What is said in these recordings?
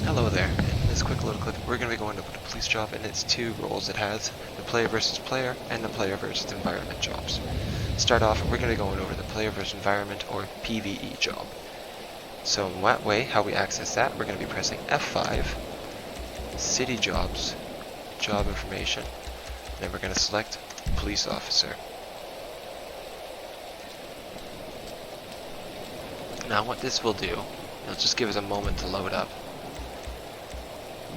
Hello there. In this quick little clip, we're going to be going over the police job and its two roles it has, the player versus player and the player versus environment jobs. Start off, we're going to be going over the player versus environment or PvE job. So in that way, how we access that, we're going to be pressing F5, city jobs, job information, and then we're going to select police officer. Now what this will do, it'll just give us a moment to load up.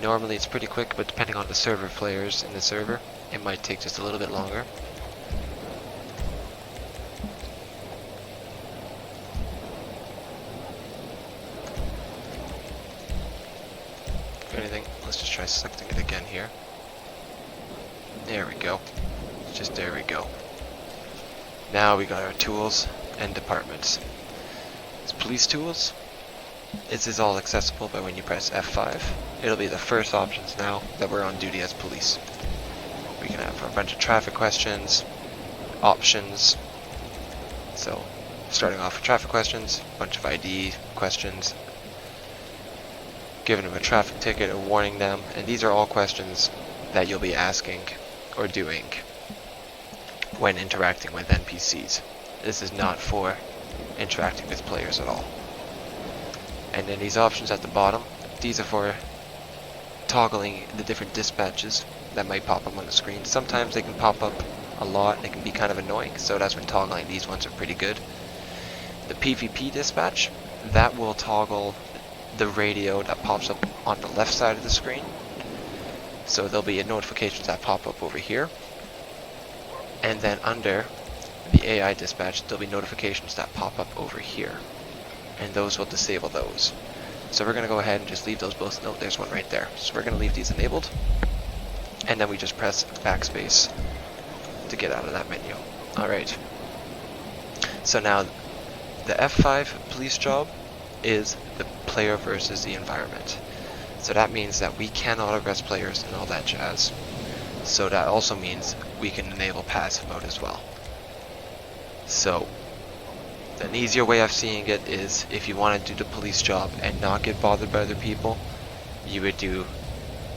Normally it's pretty quick, but depending on the server players in the server, it might take just a little bit longer. If anything, let's just try selecting it again here. There we go. Just there we go. Now we got our tools and departments. It's police tools. This is all accessible by when you press F5. It'll be the first options now that we're on duty as police. We can have a bunch of traffic questions, options. So, starting off with traffic questions, a bunch of ID questions, giving them a traffic ticket or warning them, and these are all questions that you'll be asking or doing when interacting with NPCs. This is not for interacting with players at all. And then these options at the bottom, these are for toggling the different dispatches that might pop up on the screen. Sometimes they can pop up a lot, they can be kind of annoying, so that's when toggling these ones are pretty good. The PvP dispatch, that will toggle the radio that pops up on the left side of the screen. So there'll be notifications that pop up over here. And then under the AI dispatch, there'll be notifications that pop up over here. And those will disable those. So we're going to go ahead and just leave those both. No, there's one right there. So we're going to leave these enabled. And then we just press backspace to get out of that menu. Alright. So now the F5 police job is the player versus the environment. So that means that we cannot arrest players and all that jazz. So that also means we can enable passive mode as well. So an easier way of seeing it is if you want to do the police job and not get bothered by other people, you would do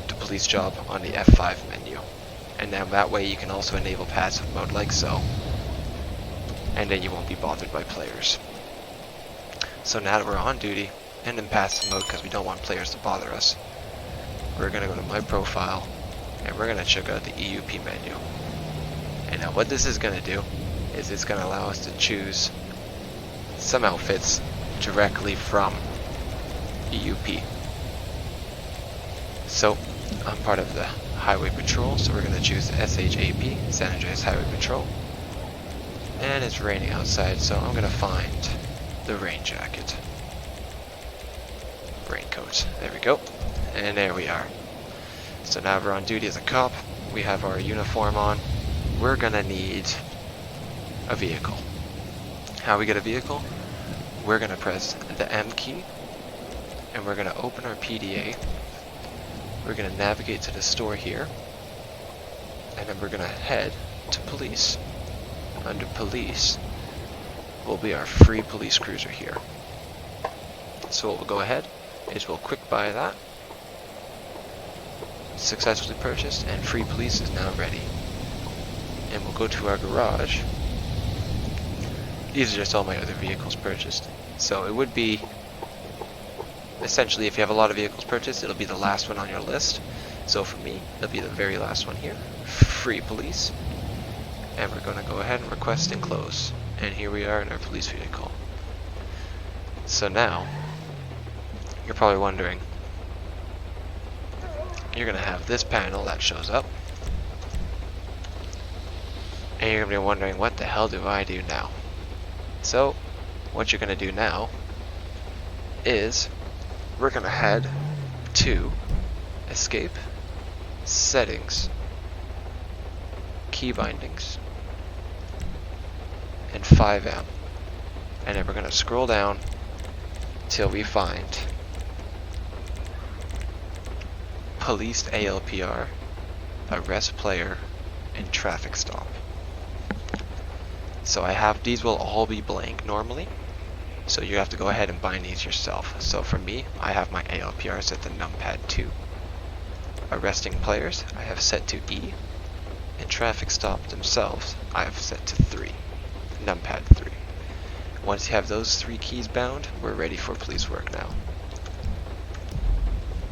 the police job on the F5 menu. And then that way you can also enable passive mode like so. And then you won't be bothered by players. So now that we're on duty and in passive mode because we don't want players to bother us, we're going to go to my profile and we're going to check out the EUP menu. And now what this is going to do is it's going to allow us to choose some outfits directly from EUP. So I'm part of the Highway Patrol, so we're going to choose SHAP, San Andreas Highway Patrol. And it's raining outside, so I'm going to find the rain jacket. Raincoat. There we go. And there we are. So now we're on duty as a cop. We have our uniform on. We're going to need a vehicle. How we get a vehicle? We're going to press the M key and we're going to open our PDA. We're going to navigate to the store here and then we're going to head to police. Under police will be our free police cruiser here. So what we'll go ahead is we'll quick buy that. Successfully purchased and free police is now ready. And we'll go to our garage. These are just all my other vehicles purchased. So it would be, essentially if you have a lot of vehicles purchased, it'll be the last one on your list. So for me, it'll be the very last one here. Free police. And we're going to go ahead and request enclose. And here we are in our police vehicle. So now, you're probably wondering, you're going to have this panel that shows up. And you're going to be wondering, what the hell do I do now? So, what you're going to do now is we're going to head to Escape, Settings, Keybindings, and FiveM. And then we're going to scroll down till we find Police ALPR, Arrest Player, and Traffic Stop. So I have, these will all be blank normally. So you have to go ahead and bind these yourself. So for me, I have my ALPR set to numpad 2. Arresting players, I have set to E. And traffic stop themselves, I have set to 3. Numpad 3. Once you have those 3 keys bound, we're ready for police work now.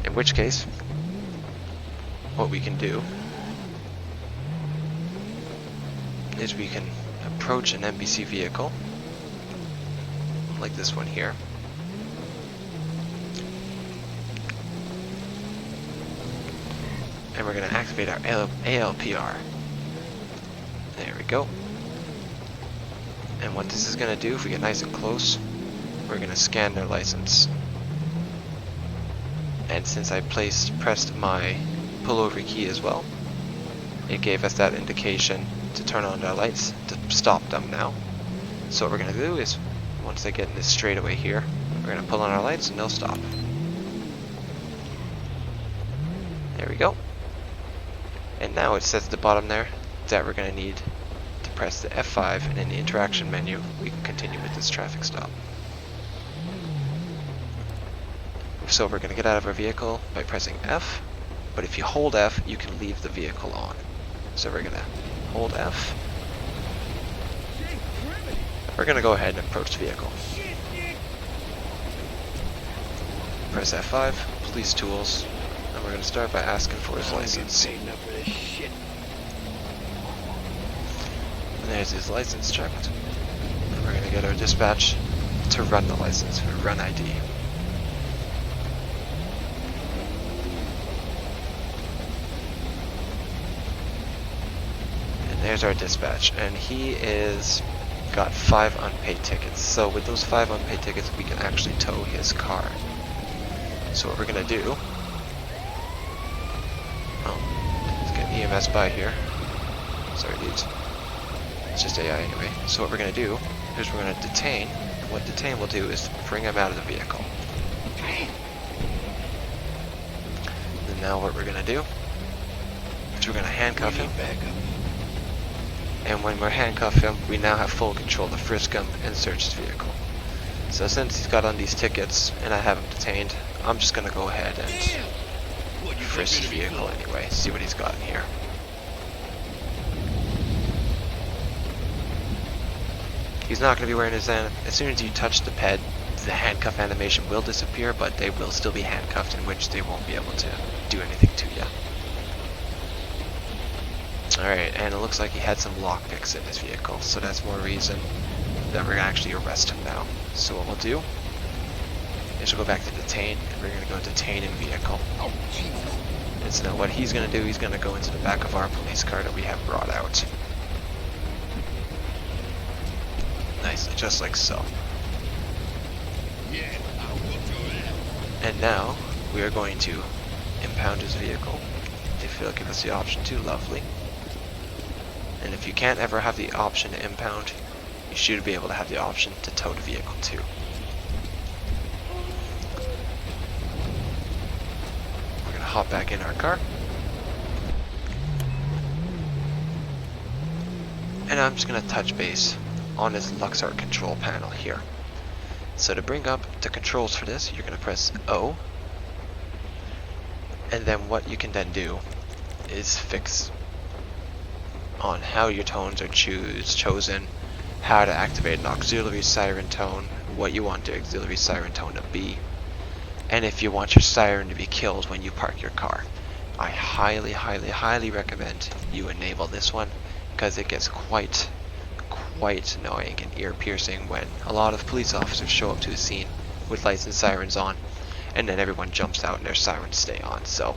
In which case, what we can do is we can approach an NPC vehicle, like this one here. And we're going to activate our ALPR. There we go. And what this is going to do, if we get nice and close, we're going to scan their license. And since I pressed my pullover key as well, it gave us that indication to turn on their lights to stop them now. So what we're going to do is, once they get in this straightaway here, we're going to pull on our lights and they'll stop. There we go. And now it says at the bottom there that we're going to need to press the F5, and in the interaction menu we can continue with this traffic stop. So we're going to get out of our vehicle by pressing F, but if you hold F you can leave the vehicle on. So we're going to hold F. We're going to go ahead and approach the vehicle. Press F5, police tools, and we're going to start by asking for his license. And there's his license checked. And we're going to get our dispatch to run the license, run ID. And there's our dispatch, and he is got 5 unpaid tickets. So with those 5 unpaid tickets, we can actually tow his car. So what we're going to do, let's get EMS by here. Sorry dudes, it's just AI anyway. So what we're going to do is we're going to detain, and what detain will do is bring him out of the vehicle. And now what we're going to do is we're going to handcuff him. And when we're handcuff him, we now have full control to frisk him and search his vehicle. So since he's got on these tickets and I have him detained, I'm just going to go ahead and frisk his vehicle anyway, see what he's got in here. He's not going to be wearing his as soon as you touch the ped, the handcuff animation will disappear, but they will still be handcuffed, in which they won't be able to do anything to you. Alright, and it looks like he had some lockpicks in his vehicle, so that's more reason that we're going to actually arrest him now. So what we'll do is we'll go back to detain, and we're going to go detain in vehicle. And so now what he's going to do, he's going to go into the back of our police car that we have brought out. Nicely, just like so. And now we are going to impound his vehicle. If you'll give us the option to, lovely. And if you can't ever have the option to impound, you should be able to have the option to tow the vehicle too. We're going to hop back in our car. And I'm just going to touch base on this Luxart control panel here. So to bring up the controls for this, you're going to press O. And then what you can then do is fix on how your tones are chosen, how to activate an auxiliary siren tone, what you want the auxiliary siren tone to be, and if you want your siren to be killed when you park your car. I highly, highly, highly recommend you enable this one, because it gets quite annoying and ear-piercing when a lot of police officers show up to a scene with lights and sirens on, and then everyone jumps out and their sirens stay on. So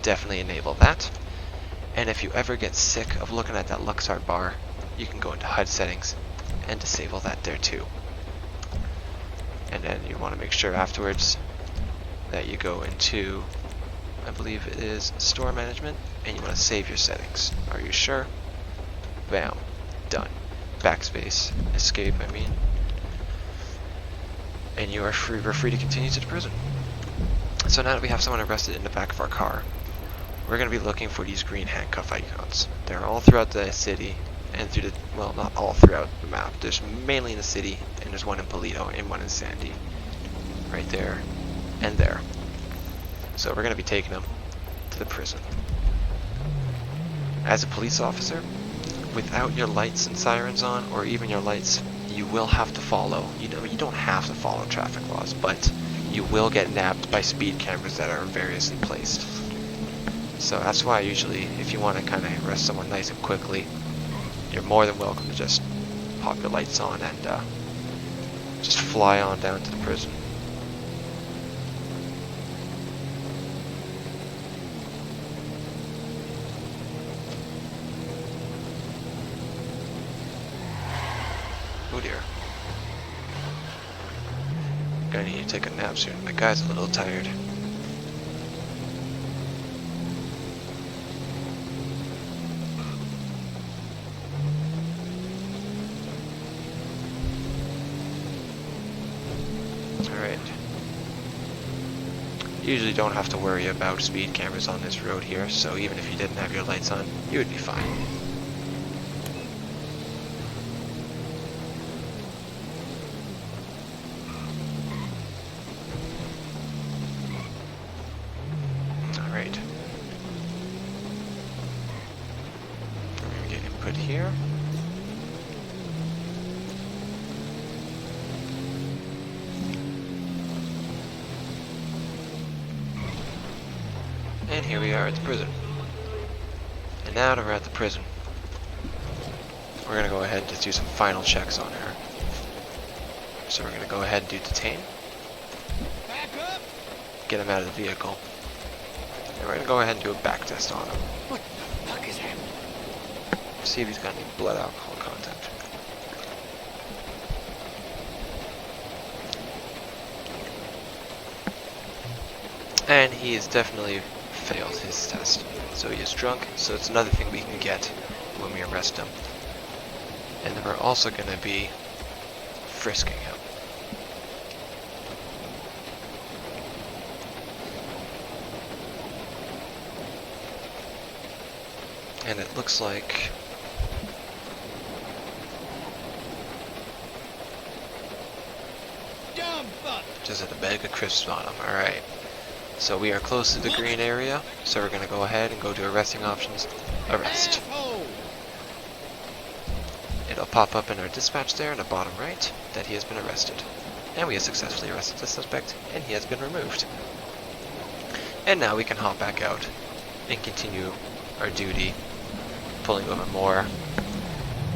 definitely enable that. And if you ever get sick of looking at that Luxart bar, you can go into HUD settings and disable that there too. And then you want to make sure afterwards that you go into, I believe it is store management, and you want to save your settings. Are you sure? Bam. Done. Backspace. Escape, I mean. And you are free, we're free to continue to the prison. So now that we have someone arrested in the back of our car, we're going to be looking for these green handcuff icons. They're all throughout the city, and through the, well, not all throughout the map. There's mainly in the city, and there's one in Polito and one in Sandy. Right there and there. So we're going to be taking them to the prison. As a police officer, without your lights and sirens on, or even your lights, you will have to follow, you don't have to follow traffic laws, but you will get nabbed by speed cameras that are variously placed. So that's why usually, if you want to kind of arrest someone nice and quickly, you're more than welcome to just pop your lights on and just fly on down to the prison. Oh dear. Gonna need to take a nap soon. My guy's a little tired. Alright. You usually don't have to worry about speed cameras on this road here, so even if you didn't have your lights on, you would be fine. Alright. We're gonna get input here. And here we are at the prison. And now that we're at the prison, we're going to go ahead and just do some final checks on her. So we're going to go ahead and do detain. Get him out of the vehicle. And we're going to go ahead and do a back test on him. What the fuck is happening? See if he's got any blood alcohol content. And he has definitely failed his test. So he is drunk, so it's another thing we can get when we arrest him. And then we're also going to be frisking him. And it looks like just at a bag of crisps on him. Alright. So we are close to the green area, so we're going to go ahead and go to arresting options. Arrest. It'll pop up in our dispatch there in the bottom right that he has been arrested. And we have successfully arrested the suspect, and he has been removed. And now we can hop back out and continue our duty, pulling over more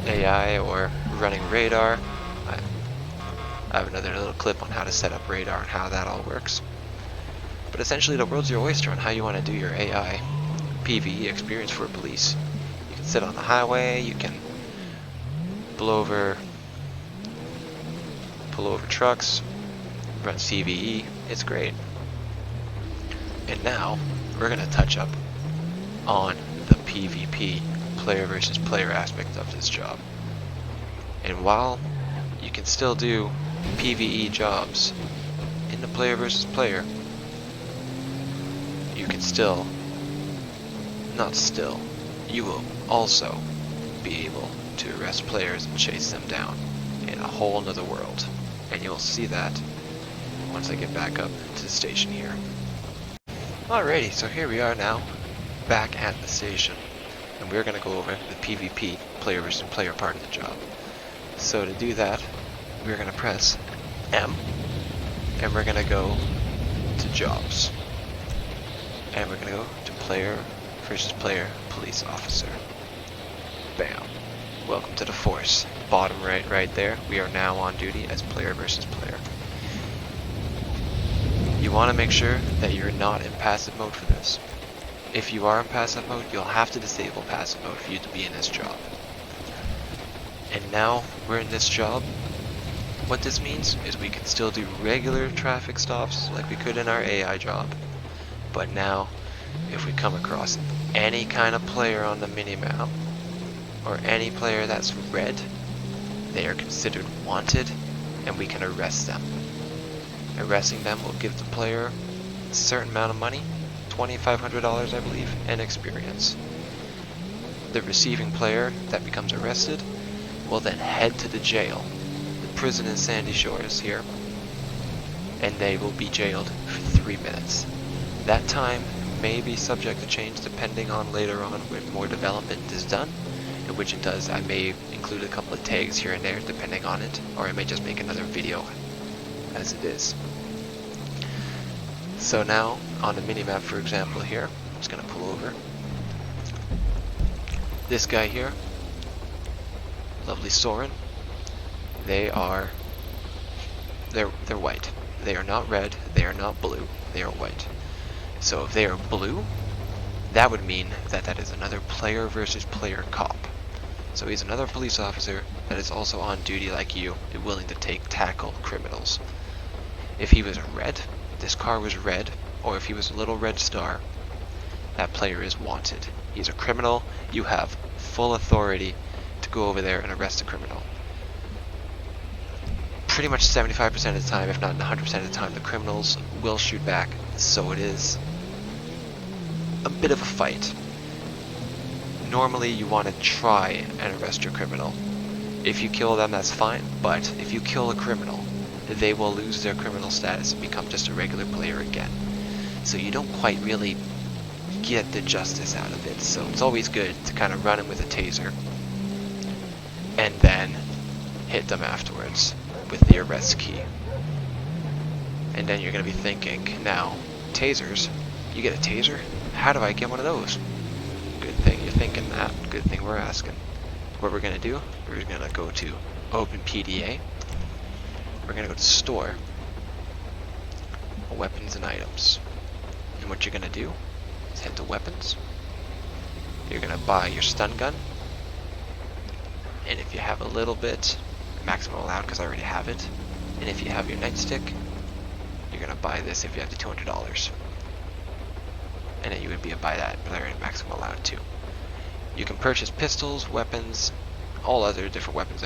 AI or running radar. I have another little clip on how to set up radar and how that all works. But essentially the world's your oyster on how you want to do your AI PvE experience for police. You can sit on the highway, you can pull over trucks, run CVE, it's great. And now we're going to touch up on the PvP, player versus player aspect of this job. And while you can still do PvE jobs in the player versus player, you can you will also be able to arrest players and chase them down in a whole nother world. And you'll see that once I get back up to the station here. Alrighty, so here we are now, back at the station. And we're going to go over the PvP, player versus player part of the job. So to do that, we're going to press M, and we're going to go to jobs. And we're going to go to player versus player police officer. Bam. Welcome to the force. Bottom right there, we are now on duty as player versus player. You want to make sure that you're not in passive mode for this. If you are in passive mode, you'll have to disable passive mode for you to be in this job. And now we're in this job. What this means is we can still do regular traffic stops like we could in our AI job. But now, if we come across any kind of player on the minimap, or any player that's red, they are considered wanted, and we can arrest them. Arresting them will give the player a certain amount of money, $2,500 I believe, and experience. The receiving player that becomes arrested will then head to the jail, the prison in Sandy Shores here, and they will be jailed for 3 minutes. That time may be subject to change depending on later on when more development is done, in which it does. I may include a couple of tags here and there depending on it, or I may just make another video as it is. So now, on the minimap for example here, I'm just going to pull over. This guy here, lovely Soren, they're white. They are not red, they are not blue, they are white. So if they are blue, that would mean that that is another player versus player cop. So he's another police officer that is also on duty like you and willing to tackle criminals. If he was red, this car was red, or if he was a little red star, that player is wanted. He's a criminal, you have full authority to go over there and arrest a criminal. Pretty much 75% of the time, if not 100% of the time, the criminals will shoot back, so it is a bit of a fight. Normally you want to try and arrest your criminal. If you kill them, that's fine, but if you kill a criminal, they will lose their criminal status and become just a regular player again. So you don't quite really get the justice out of it, so it's always good to kind of run in with a taser and then hit them afterwards with the arrest key. And then you're going to be thinking, now, tasers, you get a taser? How do I get one of those? Good thing you're thinking that. Good thing we're asking. What we're going to do, we're going to go to Open PDA. We're going to go to Store, Weapons and Items. And what you're going to do is head to Weapons. You're going to buy your stun gun. And if you have a little bit, maximum allowed because I already have it. And if you have your nightstick, you're going to buy this if you have the $200. And then you would be a buy that, but I already maximum allowed too. You can purchase pistols, weapons, all other different weapons,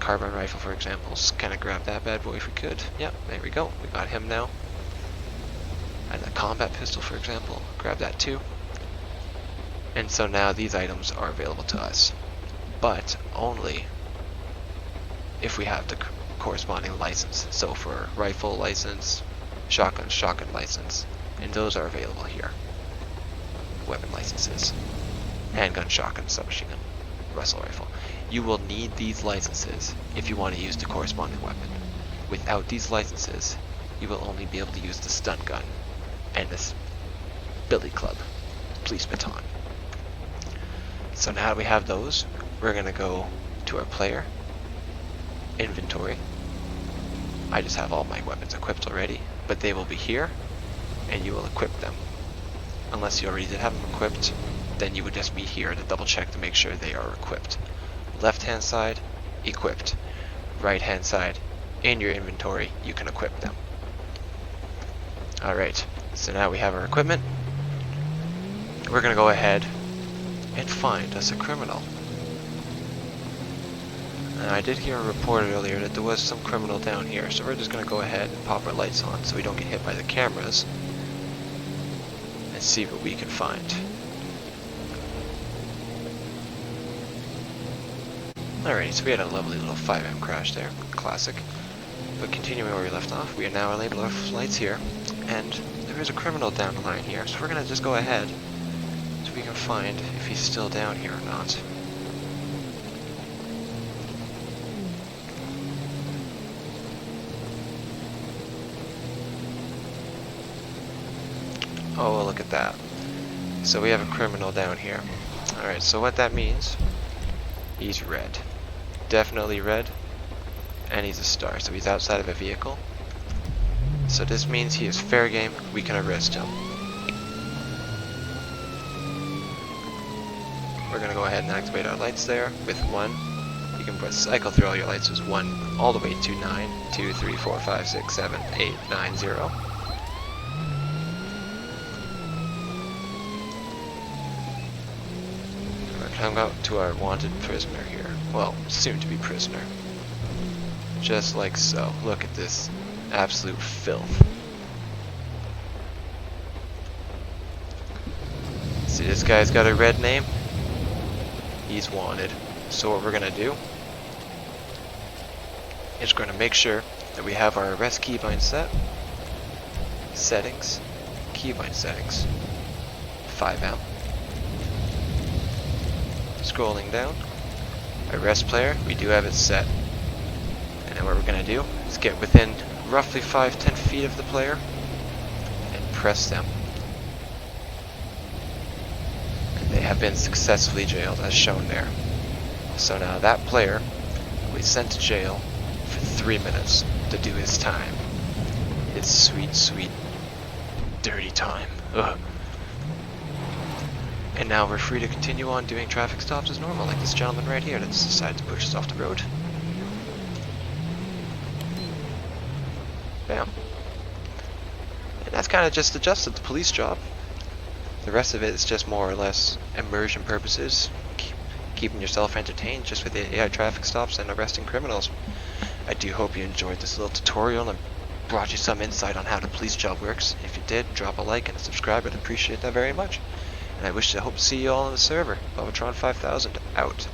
Carbine rifle, for example. Just kind of grab that bad boy if we could. Yep, there we go. We got him now. And a combat pistol, for example. Grab that too. And so now these items are available to us, but only if we have the corresponding license. So for rifle license, shotgun license, and those are available here. Weapon licenses, handgun, shotgun, submachine gun, Russell rifle. You will need these licenses if you want to use the corresponding weapon. Without these licenses, you will only be able to use the stun gun and this billy club, police baton. So now that we have those, we're going to go to our player, inventory. I just have all my weapons equipped already, but they will be here, and you will equip them. Unless you already did have them equipped, then you would just be here to double check to make sure they are equipped. Left hand side, equipped. Right hand side, in your inventory, you can equip them. Alright, so now we have our equipment. We're going to go ahead and find us a criminal. And I did hear a report earlier that there was some criminal down here, so we're just going to go ahead and pop our lights on so we don't get hit by the cameras and see what we can find. Alright, so we had a lovely little FiveM crash there, classic. But continuing where we left off, we are now enabled our lights here, and there is a criminal down the line here, so we're going to just go ahead so we can find if he's still down here or not. Oh, well, look at that. So we have a criminal down here. Alright, so what that means, he's red. Definitely red. And he's a star, so he's outside of a vehicle. So this means he is fair game, we can arrest him. We're going to go ahead and activate our lights there with 1. You can cycle through all your lights as 1 all the way to 9, 2, 3, 4, 5, 6, 7, 8, 9, 0. Come out to our wanted prisoner here. Well, soon to be prisoner. Just like so. Look at this absolute filth. So See, this guy's got a red name. He's wanted. So what we're gonna do is going to make sure that we have our arrest keybind set, settings, keybind settings, FiveM. Scrolling down, arrest player, we do have it set. And then what we're going to do is get within roughly 5-10 feet of the player and press them. And they have been successfully jailed as shown there. So now that player will be sent to jail for 3 minutes to do his time. His sweet, sweet, dirty time. Ugh. And now we're free to continue on doing traffic stops as normal, like this gentleman right here that's decided to push us off the road. Bam. And that's kind of just adjusted the police job. The rest of it is just more or less immersion purposes, keeping yourself entertained just with the AI traffic stops and arresting criminals. I do hope you enjoyed this little tutorial and brought you some insight on how the police job works. If you did, drop a like and a subscribe. I'd appreciate that very much. And I hope to see you all on the server. Bobatron 5000 out.